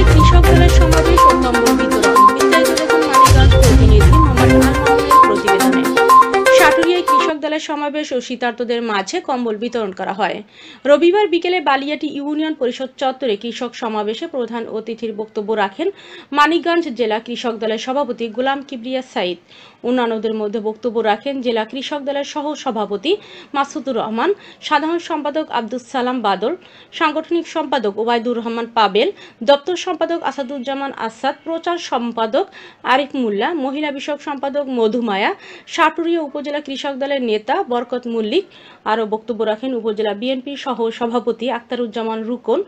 সাটুরিয়ায় কৃষক দলের সমাবেশ ও কম্বল বিতরণ। বিস্তারিত দেখুন মানিকগঞ্জ প্রতিনিধি মোহাম্মদ আল মামুনের প্রতিবেদনে। সাটুরিয়ায় কৃষক দলের সমাবেশ ও শীতার্তদের মাঝে কম্বল বিতরণ করা হয়। রবিবার বিকেলে বালিয়াটি ইউনিয়ন পরিষদ চত্বরে কৃষক সমাবেশে প্রধান অতিথির বক্তব্য রাখেন মানিকগঞ্জ জেলা কৃষক দলের সভাপতি গোলাম কিবরিয়া সাইদ। অন্যান্যদের মধ্যে বক্তব্য রাখেন জেলা কৃষক দলের সহ সভাপতি মাসুদুর রহমান, সাধারণ সম্পাদক আব্দুস সালাম বাদল, সাংগঠনিক সম্পাদক ওবায়দুর রহমান পাবেল, দপ্তর সম্পাদক আসাদুজ্জামান আসাদ, প্রচার সম্পাদক আরিফ মোল্লা, মহিলা বিষয়ক সম্পাদক মধুমায়া, সাটুরিয়া উপজেলা কৃষক দলের নেতা বরকত মল্লিক। আরও বক্তব্য রাখেন উপজেলা বিএনপির সহ সভাপতি আক্তারুজ্জামান রুকন,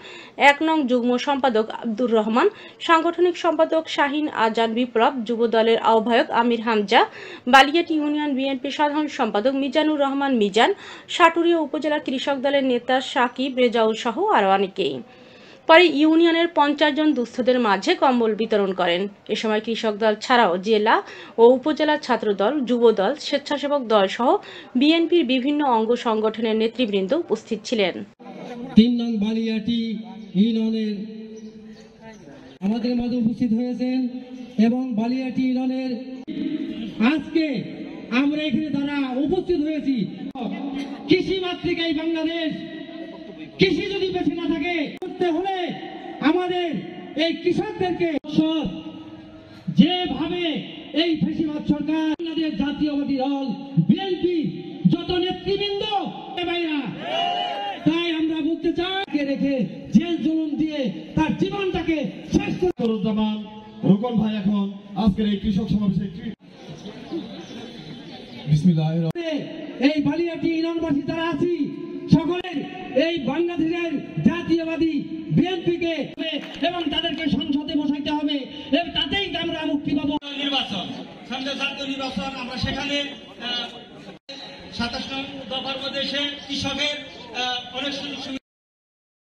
১ নং যুগ্ম সম্পাদক আব্দুর রহমান, সাংগঠনিক সম্পাদক শাহিন আজান বিপ্লব, যুব দলের আহ্বায়ক আমির হামজা, বালিয়াটি ইউনিয়ন বিএনপির সাধারণ সম্পাদক মিজানুর রহমান মিজান, সাটুরিয়া উপজেলা কৃষক দলের নেতা সাকিব রেজাউল সহ আরও অনেকেই। পরে ইউনিয়নের ৫০ জন দুস্থদের মাঝে কম্বল বিতরণ করেন। এ সময় কৃষক দল ছাড়াও জেলা ও উপজেলা ছাত্র দল, যুব দল, স্বেচ্ছাসেবক দল সহ বিএনপির বিভিন্ন অঙ্গ সংগঠনের নেতৃবৃন্দ উপস্থিত ছিলেন। ৩ নং বালিয়াটি ইউনিয়নের আমাদের মাঝে উপস্থিত হয়েছেন এবং বালিয়াটি ইউনিয়নের আজকে আমরা এখানে যারা উপস্থিত হয়েছি, কৃষি মাতৃক এই বাংলাদেশ, কৃষি যদি বেঁচে না থাকে করতে হলে আমাদের এই কৃষকদেরকে যেভাবে এই ফ্যাসিবাদ সরকার, বাংলাদেশ জাতীয়বাদী দল বিএনপি যত নেতৃবৃন্দ ভাইরা, তাই আমরা বলতে চাই রেখে জেল জুলুম দিয়ে তার জীবনটাকে শেষ করে রুকন ভাই এখন আজকের এই কৃষক সমাবেশে এই বালিয়াটি ইউনিয়নবাসী যারা আছি সকলের এই বাংলাদেশের জাতীয়বাদী বিএনপিকে এবং তাদেরকে সংসদে বসাইতে হবে, তাতেই আমরা মুক্তি পাবো। নির্বাচন সামনে জাতীয় নির্বাচন, আমরা সেখানে ২৭ নং দফার মধ্যে কৃষকের অনেক